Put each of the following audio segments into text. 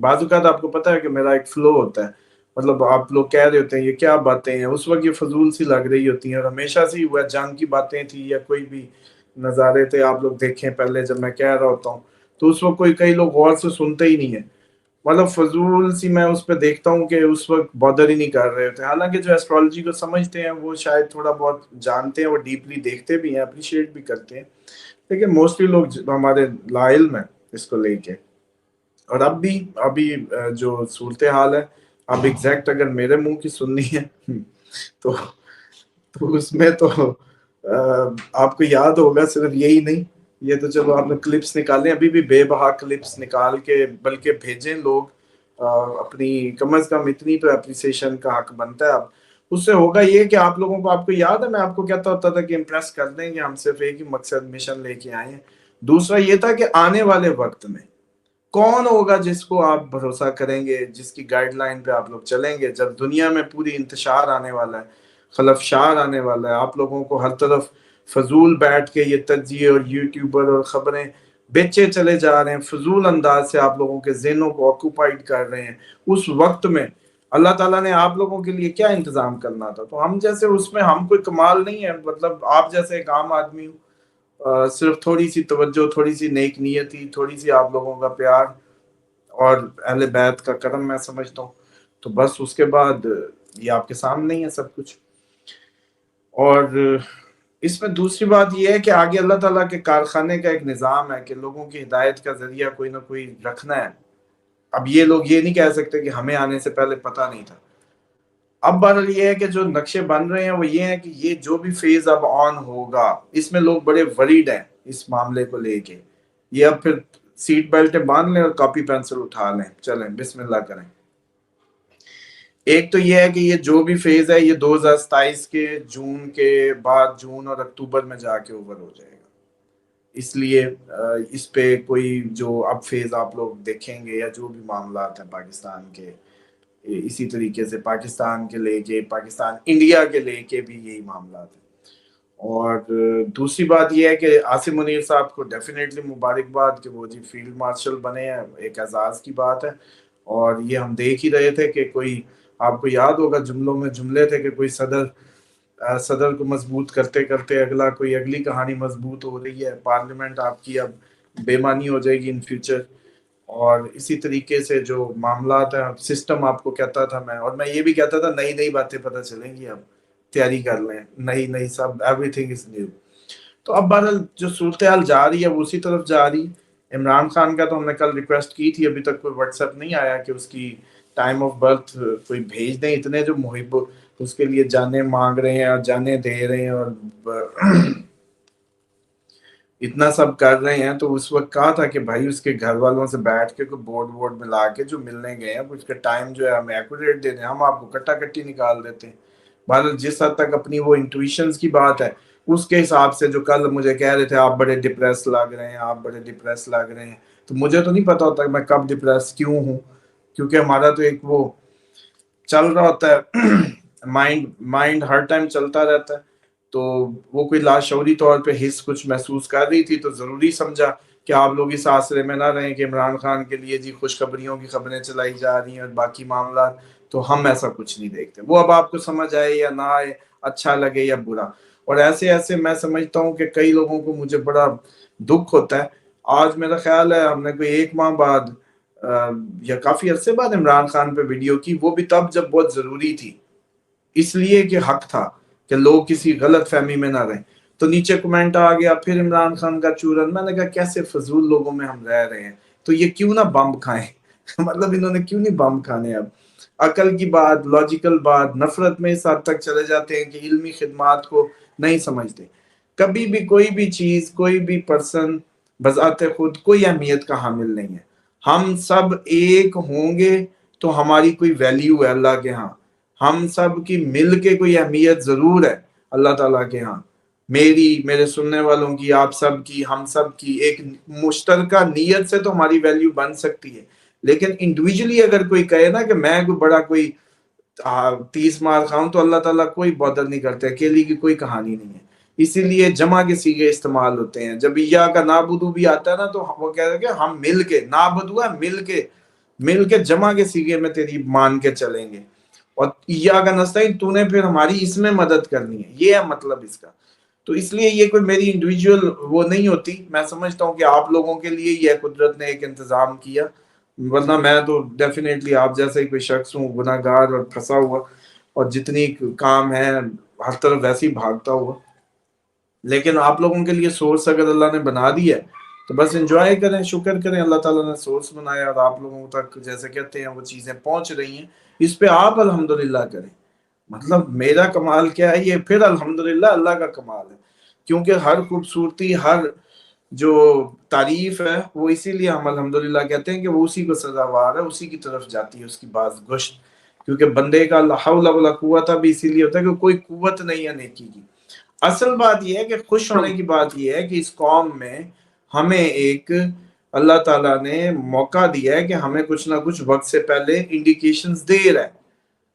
بعض اوقات آپ کو پتا ہے کہ میرا ایک فلو ہوتا ہے، مطلب آپ لوگ کہہ رہے ہوتے ہیں یہ کیا باتیں ہیں، اس وقت یہ فضول سی لگ رہی ہوتی ہیں، اور ہمیشہ سے ہوا جنگ کی باتیں تھی یا کوئی بھی نظارے تھے آپ لوگ دیکھیں پہلے جب میں کہہ رہا ہوتا ہوں، تو اس وقت کئی لوگ غور سے سنتے ہی نہیں ہے، مطلب فضول سی میں اس پہ دیکھتا ہوں کہ اس وقت بادر ہی نہیں کر رہے ہوتے، حالانکہ جو ایسٹرالوجی کو سمجھتے ہیں وہ شاید تھوڑا بہت جانتے ہیں، وہ ڈیپلی دیکھتے بھی ہیں، اپریشیٹ بھی کرتے ہیں، لیکن موسٹلی لوگ ہمارے لا علم ہیں اس کو لے کے۔ اور ابھی جو صورتحال ہے، اب ایگزیکٹ اگر میرے منہ کی سننی ہے تو اس میں تو آپ کو یاد ہوگا صرف یہی نہیں، یہ تو چلو آپ نے کلپس نکالیں، ابھی بھی بے بہا کلپس نکال کے بلکہ بھیجیں لوگ، اپنی کم از کم اتنی تو اپریسیشن کا حق بنتا ہے اب۔ اس سے ہوگا یہ کہ آپ لوگوں کو، آپ کو یاد ہے میں آپ کو کہتا ہوتا تھا کہ امپریس کر دیں گے، ہم صرف ایک ہی مقصد مشن لے کے آئے ہیں، دوسرا یہ تھا کہ آنے والے وقت میں کون ہوگا جس کو آپ بھروسہ کریں گے، جس کی گائیڈ لائن پہ آپ لوگ چلیں گے، جب دنیا میں پوری انتشار آنے والا ہے، خلفشار آنے والا ہے، آپ لوگوں کو ہر طرف فضول بیٹھ کے یہ تجزیے اور یوٹیوبر اور خبریں بیچے چلے جا رہے ہیں، فضول انداز سے آپ لوگوں کے ذہنوں کو آکوپائیڈ کر رہے ہیں، اس وقت میں اللہ تعالیٰ نے آپ لوگوں کے لیے کیا انتظام کرنا تھا؟ تو ہم جیسے اس میں ہم کوئی کمال نہیں ہے، مطلب آپ جیسے ایک عام آدمی ہوں، صرف تھوڑی سی توجہ، تھوڑی سی نیک نیتی، تھوڑی سی آپ لوگوں کا پیار اور اہل بیت کا کرم میں سمجھتا ہوں، تو بس اس کے بعد یہ آپ کے سامنے ہی ہے سب کچھ۔ اور اس میں دوسری بات یہ ہے کہ آگے اللہ تعالیٰ کے کارخانے کا ایک نظام ہے کہ لوگوں کی ہدایت کا ذریعہ کوئی نہ کوئی رکھنا ہے۔ اب یہ لوگ یہ نہیں کہہ سکتے کہ ہمیں آنے سے پہلے پتہ نہیں تھا۔ اب بہرحال یہ ہے کہ جو نقشے بن رہے ہیں وہ یہ ہے کہ یہ جو بھی فیز اب آن ہوگا، اس میں لوگ بڑے وریڈ ہیں اس معاملے کو لے کے، یہ اب پھر سیٹ بیلٹیں باندھ لیں اور کاپی پینسل اٹھا لیں، چلیں بسم اللہ کریں۔ ایک تو یہ ہے کہ یہ جو بھی فیز ہے یہ 2027 کے جون کے بعد، جون اور اکتوبر میں جا کے اوور ہو جائے گا، اس لیے اس پہ کوئی جو اب فیز آپ لوگ دیکھیں گے یا جو بھی معاملات ہیں پاکستان کے، اسی طریقے سے پاکستان کے لے کے، پاکستان انڈیا کے لے کے بھی یہی معاملات ہیں۔ اور دوسری بات یہ ہے کہ عاصم منیر صاحب کو ڈیفینیٹلی مبارکباد کہ وہ جی فیلڈ مارشل بنے ہیں، ایک اعزاز کی بات ہے۔ اور یہ ہم دیکھ ہی رہے تھے کہ کوئی، آپ کو یاد ہوگا جملوں میں جملے تھے کہ کوئی صدر کو مضبوط کرتے کرتے اگلی کہانی مضبوط ہو رہی ہے، پارلیمنٹ آپ کی اب بے معنی ہو جائے گی ان فیوچر۔ اور اسی طریقے سے جو معاملات ہیں، سسٹم آپ کو کہتا تھا میں، اور میں یہ بھی کہتا تھا نئی نئی باتیں پتہ چلیں گی، اب تیاری کر لیں، نئی سب، ایوری تھنگ از نیو۔ تو اب بہرحال جو صورتحال جا رہی ہے وہ اسی طرف جا رہی۔ عمران خان کا تو ہم نے کل ریکویسٹ کی تھی، ابھی تک کوئی واٹس ایپ نہیں آیا کہ اس کی ٹائم آف برتھ کوئی بھیج دیں، اتنے جو محب اس کے لیے جانے مانگ رہے ہیں اور جانے دے رہے ہیں اور اتنا سب کر رہے ہیں، تو اس وقت کہا تھا کہ بھائی اس کے گھر والوں سے بیٹھ کے کوئی بورڈ ملا کے جو ملنے گئے ہیں اس کے ٹائم جو ہے ہمیں ایکوریٹ دے دیں، ہم آپ کو کٹا کٹی نکال دیتے ہیں۔ بہرحال جس حد تک اپنی وہ انٹویشنز کی بات ہے، اس کے حساب سے جو کل مجھے کہہ رہے تھے آپ بڑے ڈپریس لگ رہے ہیں، آپ بڑے ڈپریس لگ رہے ہیں، تو مجھے تو نہیں پتا ہوتا کہ میں کب ڈپریس کیوں ہوں، کیونکہ ہمارا تو ایک وہ چل رہا ہوتا ہے، مائنڈ ہر ٹائم چلتا رہتا ہے، تو وہ کوئی لاشعوری طور پہ حص کچھ محسوس کر رہی تھی، تو ضروری سمجھا کہ آپ لوگ اس آسرے میں نہ رہیں کہ عمران خان کے لیے جی خوشخبریوں کی خبریں چلائی جا رہی ہیں اور باقی معاملات، تو ہم ایسا کچھ نہیں دیکھتے، وہ اب آپ کو سمجھ آئے یا نہ آئے، اچھا لگے یا برا۔ اور ایسے میں سمجھتا ہوں کہ کئی لوگوں کو مجھے بڑا دکھ ہوتا ہے۔ آج میرا خیال ہے ہم نے کوئی 1 ماہ بعد یا کافی عرصے بعد عمران خان پہ ویڈیو کی، وہ بھی تب جب بہت ضروری تھی، اس لیے کہ حق تھا کہ لوگ کسی غلط فہمی میں نہ رہیں۔ تو نیچے کمنٹ آ گیا پھر عمران خان کا چورن، میں نے کہا کیسے فضول لوگوں میں ہم رہ رہے ہیں، تو یہ کیوں نہ بم کھائیں مطلب انہوں نے کیوں نہیں بم کھانے؟ اب عقل کی بات، لاجیکل بات، نفرت میں اس حد تک چلے جاتے ہیں کہ علمی خدمات کو نہیں سمجھتے۔ کبھی بھی کوئی بھی چیز، کوئی بھی پرسن بذات خود کوئی اہمیت کا حامل نہیں ہے، ہم سب ایک ہوں گے تو ہماری کوئی ویلیو ہے اللہ کے ہاں، ہم سب کی مل کے کوئی اہمیت ضرور ہے اللہ تعالیٰ کے ہاں، میری، میرے سننے والوں کی، آپ سب کی، ہم سب کی ایک مشترکہ نیت سے تو ہماری ویلیو بن سکتی ہے۔ لیکن انڈیویجلی اگر کوئی کہے نا کہ میں کوئی بڑا کوئی 30 مار کھاؤں، تو اللہ تعالیٰ کوئی بادر نہیں کرتے، اکیلی کی کوئی کہانی نہیں ہے، اسی لیے جمع کے صیغے استعمال ہوتے ہیں۔ جب یا کا نابودو بھی آتا ہے نا، تو وہ کہتے ہیں کہ ہم مل کے، نابودو ہے مل کے، مل کے جمع کے سیگے میں تیری مان کے چلیں گے، اور ایاک نستعین تو نے پھر ہماری اس میں مدد کرنی ہے، یہ ہے مطلب اس کا۔ تو اس لیے یہ کوئی میری انڈیویجول وہ نہیں ہوتی، میں سمجھتا ہوں کہ آپ لوگوں کے لیے یہ قدرت نے ایک انتظام کیا، ورنہ میں تو ڈیفینیٹلی آپ جیسا ہی کوئی شخص ہوں، گناہ گار اور پھنسا ہوا، اور جتنی کام ہے ہر طرف ویسے ہی بھاگتا ہوا۔ لیکن آپ لوگوں کے لیے سورس اگر اللہ نے بنا دیا ہے تو بس انجوائے کریں، شکر کریں اللہ تعالیٰ نے سورس بنایا، اور آپ لوگوں تک جیسے کہتے ہیں وہ چیزیں پہنچ رہی ہیں، اس پہ آپ الحمدللہ کریں۔ مطلب میرا کمال کیا ہے، یہ پھر الحمدللہ اللہ کا کمال ہے، کیونکہ ہر خوبصورتی، ہر جو تعریف ہے وہ اسی لیے ہم الحمدللہ کہتے ہیں کہ وہ اسی کو سزاوار ہے، اسی کی طرف جاتی ہے اس کی باز گشت، کیونکہ بندے کا لا حول ولا قوت بھی اسی لیے ہوتا ہے کہ کوئی قوت نہیں ہے نیکی کی۔ اصل بات یہ ہے کہ خوش ہونے کی بات یہ ہے کہ اس قوم میں ہمیں ایک اللہ تعالیٰ نے موقع دیا ہے کہ ہمیں کچھ نہ کچھ وقت سے پہلے انڈیکیشنز دے رہا ہے،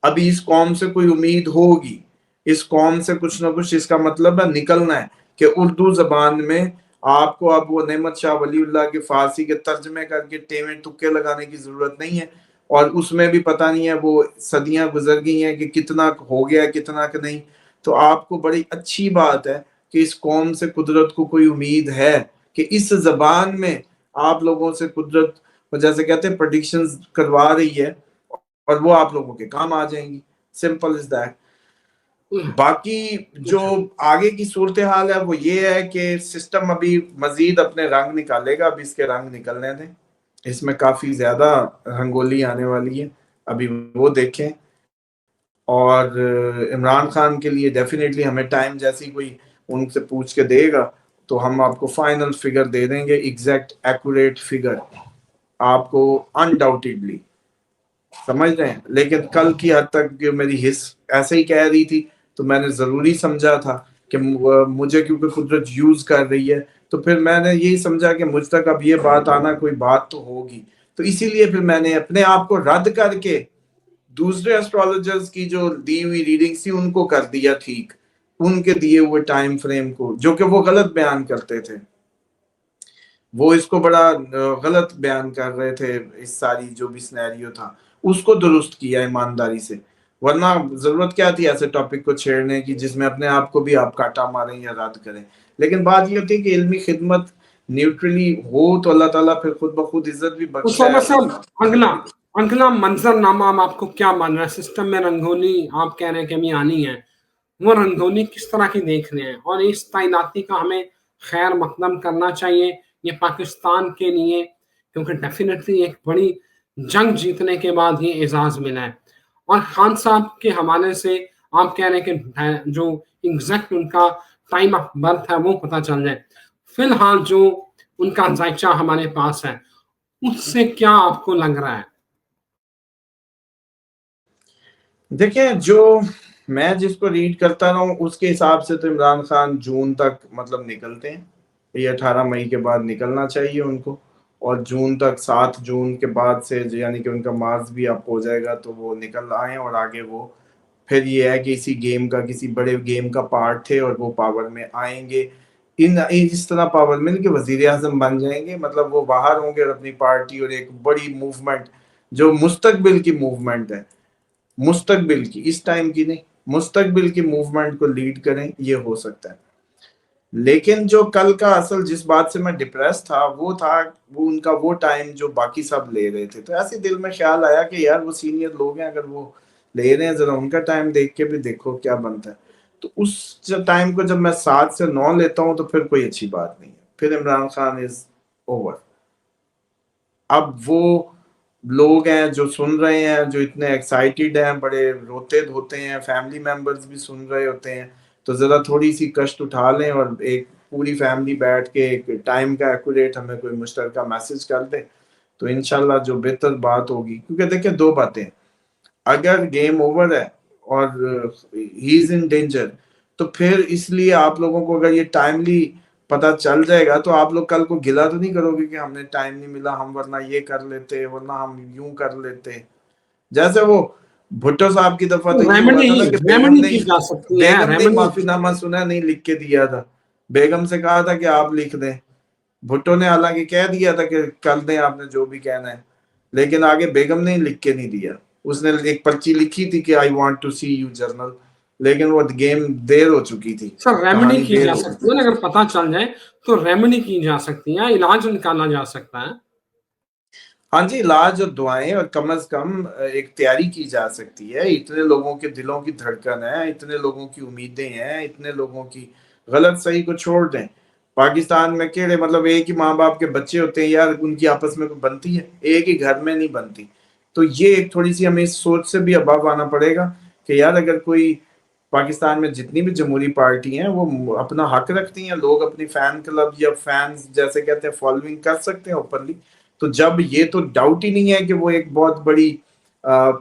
ابھی اس قوم سے کوئی امید ہوگی، اس قوم سے کچھ نہ کچھ، اس کا مطلب ہے نکلنا ہے کہ اردو زبان میں آپ کو اب وہ نعمت شاہ ولی اللہ کے فارسی کے ترجمے کر کے ٹیویں ٹکے لگانے کی ضرورت نہیں ہے، اور اس میں بھی پتہ نہیں ہے وہ صدیاں گزر گئی ہیں کہ کتنا ہو گیا کتنا کہ نہیں۔ تو آپ کو بڑی اچھی بات ہے کہ اس قوم سے قدرت کو کوئی امید ہے کہ اس زبان میں آپ لوگوں سے قدرت جیسے کہتے ہیں پریڈکشنز کروا رہی ہے، اور وہ آپ لوگوں کے کام آ جائیں گی، سمپل از دیٹ۔ باقی جو آگے کی صورتحال ہے وہ یہ ہے کہ سسٹم ابھی مزید اپنے رنگ نکالے گا، ابھی اس کے رنگ نکلنے دیں، اس میں کافی زیادہ رنگولی آنے والی ہے، ابھی وہ دیکھیں۔ اور عمران خان کے لیے ڈیفینیٹلی ہمیں ٹائم جیسی کوئی ان سے پوچھ کے دے گا تو ہم آپ کو فائنل فگر دے دیں گے، ایگزیکٹ ایکوریٹ فگر آپ کو انڈاؤٹیڈلی، سمجھ رہے ہیں۔ لیکن کل کی حد تک میری حص ایسے ہی کہہ رہی تھی تو میں نے ضروری سمجھا تھا کہ مجھے کیونکہ قدرت یوز کر رہی ہے تو پھر میں نے یہی سمجھا کہ مجھ تک اب یہ بات آنا کوئی بات تو ہوگی، تو اسی لیے پھر میں نے اپنے آپ کو رد کر کے دوسرے اسٹرالوجرز کی جو دی ہوئی ریڈنگ تھی ان کو کر دیا ٹھیک، ان کے دیے ہوئے ٹائم فریم کو جو کہ وہ غلط بیان کرتے تھے، وہ اس کو بڑا غلط بیان کر رہے تھے، اس ساری جو بھی سینیریو تھا اس کو درست کیا ایمانداری سے، ورنہ ضرورت کیا تھی ایسے ٹاپک کو چھیڑنے کی جس میں اپنے آپ کو بھی آپ کاٹا ماریں یا رد کریں۔ لیکن بات یہ ہوتی ہے کہ علمی خدمت نیوٹرلی ہو تو اللہ تعالیٰ پھر خود بخود عزت بھی بخشتا ہے۔ اسامہ صاحب، اگلا منظر نامہ ہم آپ کو کیا مان رہا ہے؟ سسٹم میں رنگولی آپ کہہ رہے ہیں کہ ہمیں آنی ہے، وہ رنگولی کس طرح کی دیکھ رہے ہیں، اور اس تعیناتی کا ہمیں خیر مقدم کرنا چاہیے یہ پاکستان کے لیے، کیونکہ ڈیفینیٹلی ایک بڑی جنگ جیتنے کے بعد یہ اعزاز ملا ہے۔ اور خان صاحب کے حوالے سے آپ کہہ رہے ہیں کہ جو ایگزیکٹ ان کا ٹائم آف برتھ ہے وہ پتہ چل جائے، فی الحال جو ان کا ذائچہ ہمارے پاس ہے اس سے کیا آپ کو لگ رہا ہے؟ دیکھیں، جو میں جس کو ریڈ کرتا رہا ہوں اس کے حساب سے تو عمران خان جون تک مطلب نکلتے ہیں، یہ 18 مئی کے بعد نکلنا چاہیے ان کو، اور جون تک 7 جون کے بعد سے یعنی کہ ان کا مارچ بھی اپ ہو جائے گا تو وہ نکل آئیں، اور آگے وہ پھر یہ ہے کہ اسی گیم کا کسی بڑے گیم کا پارٹ تھے اور وہ پاور میں آئیں گے، اس طرح پاور مل کے وزیر اعظم بن جائیں گے، مطلب وہ باہر ہوں گے اور اپنی پارٹی اور ایک بڑی موومنٹ جو مستقبل کی موومنٹ ہے، مستقبل کی، اس ٹائم کی نہیں، مستقبل کی موومنٹ کو لیڈ کریں، یہ ہو سکتا ہے۔ لیکن جو کل کا اصل جس بات سے میں ڈپریس تھا وہ تھا وہ ان کا وہ ٹائم جو باقی سب لے رہے تھے، تو ایسے دل میں خیال آیا کہ یار وہ سینئر لوگ ہیں، اگر وہ لے رہے ہیں ذرا ان کا ٹائم دیکھ کے بھی دیکھو کیا بنتا ہے۔ تو اس ٹائم کو جب میں 7 سے 9 لیتا ہوں تو پھر کوئی اچھی بات نہیں ہے، پھر عمران خان از اوور۔ اب وہ لوگ ہیں جو سن رہے ہیں، جو اتنے ایکسائٹیڈ ہیں، بڑے روتے دھوتے ہیں، فیملی ممبرز بھی سن رہے ہوتے ہیں، تو ذرا تھوڑی سی کشٹ اٹھا لیں اور ایک پوری فیملی بیٹھ کے ایک ٹائم کا ایکوریٹ ہمیں کوئی مشترکہ میسج کر دیں تو انشاءاللہ جو بہتر بات ہوگی۔ کیونکہ دیکھیں دو باتیں، اگر گیم اوور ہے اور ہی از ان ڈینجر تو پھر اس لیے آپ لوگوں کو اگر یہ ٹائملی پتہ چل جائے گا تو آپ لوگ کل کو گلا تو نہیں کرو گے کہ ہم نے ٹائم نہیں ملا، ہم ورنہ یہ کر لیتے، ورنہ ہم یوں کر لیتے۔ جیسے وہ بھٹو صاحب کی دفعہ تو یہ ہوا تھا نا کہ ریمنی کی جا سکتی ہے، بیگم نے ریمنی معافی نامہ سنا نہیں لکھ کے دیا تھا، بیگم سے کہا تھا کہ آپ لکھ دیں، بھٹو نے حالانکہ کہہ دیا تھا کہ کر دیں آپ نے جو بھی کہنا ہے، لیکن آگے بیگم نے لکھ کے نہیں دیا. اس نے ایک پرچی لکھی تھی کہ I want to see you general, لیکن وہ گیم دیر ہو چکی تھی, سر ریمیڈی کہانی کی دیر جا ہو سکتی گئی. ہے, اگر پتہ چل جائے تو ریمیڈی کی جا سکتی ہے, علاج نکالا جا سکتا ہے. ہاں جی, علاج اور دعائیں اور کم از کم ایک تیاری کی جا سکتی ہے. اتنے لوگوں کے دلوں کی دھڑکن ہے, اتنے لوگوں کی امیدیں ہیں, اتنے لوگوں کی غلط صحیح کو چھوڑ دیں. پاکستان میں کیڑے مطلب ایک ہی ماں باپ کے بچے ہوتے ہیں یار, ان کی آپس میں کوئی بنتی ہے, ایک ہی گھر میں نہیں بنتی. تو یہ ایک تھوڑی سی ہمیں اس سوچ سے بھی اباب آنا پڑے گا کہ یار اگر کوئی پاکستان میں جتنی بھی جمہوری پارٹی ہیں وہ اپنا حق رکھتی ہیں, لوگ اپنی فین کلب یا فینز جیسے کہتے ہیں فالوئنگ کر سکتے ہیں اوپنلی, تو جب یہ تو ڈاؤٹ ہی نہیں ہے کہ وہ ایک بہت بڑی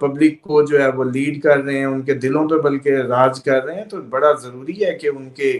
پبلک کو جو ہے وہ لیڈ کر رہے ہیں, ان کے دلوں پہ بلکہ راج کر رہے ہیں, تو بڑا ضروری ہے کہ ان کے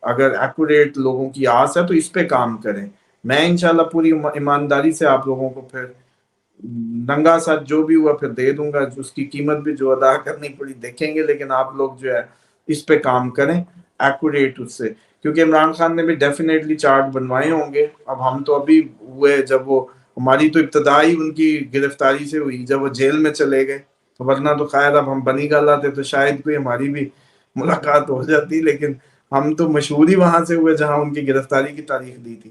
اگر ایکوریٹ لوگوں کی آس ہے تو اس پہ کام کریں. میں انشاءاللہ پوری ایمانداری سے آپ لوگوں کو پھر ننگا ساتھ جو بھی ہوا پھر دے دوں گا, اس کی قیمت بھی جو ادا کرنی پڑی دیکھیں گے, لیکن آپ لوگ جو ہے اس پہ کام کریں ایکوریٹ اس سے, کیونکہ عمران خان نے بھی ڈیفینیٹلی چارٹ بنوائے ہوں گے. اب ہم تو ابھی ہوئے, جب وہ ہماری تو ابتدائی ان کی گرفتاری سے ہوئی جب وہ جیل میں چلے گئے, ورنہ تو خیر اب ہم بنی گل آتے تو شاید کوئی ہماری بھی ملاقات ہو جاتی, لیکن ہم تو مشہور ہی وہاں سے ہوئے جہاں ان کی گرفتاری کی تاریخ دی تھی.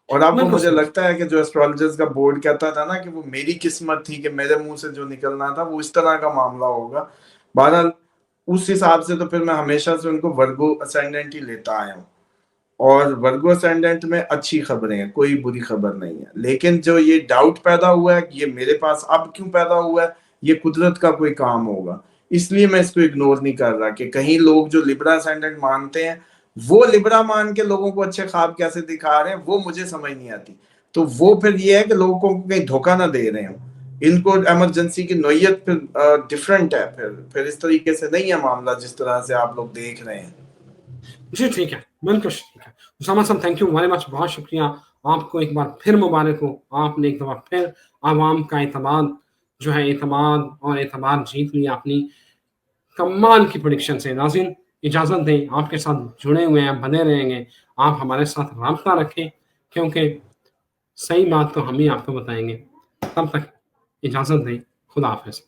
اور اب وہ بالکل مجھے صحیح. لگتا ہے کہ جو اسٹرالوجرز کا بورڈ کہتا تھا نا کہ وہ میری قسمت تھی کہ میرے منہ سے جو نکلنا تھا وہ اس طرح کا معاملہ ہوگا. بہرحال اس حساب سے تو پھر میں ہمیشہ سے ان کو ورگو اسینڈنٹ ہی لیتا آیا ہوں, اور ورگو اسینڈنٹ میں اچھی خبریں ہیں, کوئی بری خبر نہیں ہے. لیکن جو یہ ڈاؤٹ پیدا ہوا ہے کہ یہ میرے پاس اب کیوں پیدا ہوا ہے, یہ قدرت کا کوئی کام ہوگا, اس لیے میں اس کو اگنور نہیں کر رہا کہ کہیں لوگ جو لبرا اسینڈنٹ مانتے ہیں وہ لبرا مان کے لوگوں کو اچھے خواب کیسے دکھا رہے ہیں وہ مجھے سمجھ نہیں آتی. تو وہ پھر یہ ہے کہ لوگوں کو کہیں دھوکہ نہ دے رہے ہوں, ان کو ایمرجنسی کی نوعیت پھر ڈیفرنٹ ہے, پھر اس طریقے سے نہیں ہے معاملہ جس طرح سے آپ لوگ دیکھ رہے ہیں. جی ٹھیک ہے, بالکل ٹھیک ہے. اسامہ صاحب تھینک یو ویری مچ, بہت شکریہ. آپ کو ایک بار پھر مبارک ہو, آپ نے ایک دفعہ پھر عوام کا اعتماد جو ہے اعتماد اور اعتماد جیت لیا اپنی کمال کی پریڈکشن سے. ناظرین اجازت دیں, آپ کے ساتھ جڑے ہوئے ہیں, بنے رہیں گے, آپ ہمارے ساتھ رابطہ رکھیں کیونکہ صحیح بات تو ہم ہی آپ کو بتائیں گے. تب تک اجازت دیں, خدا حافظ.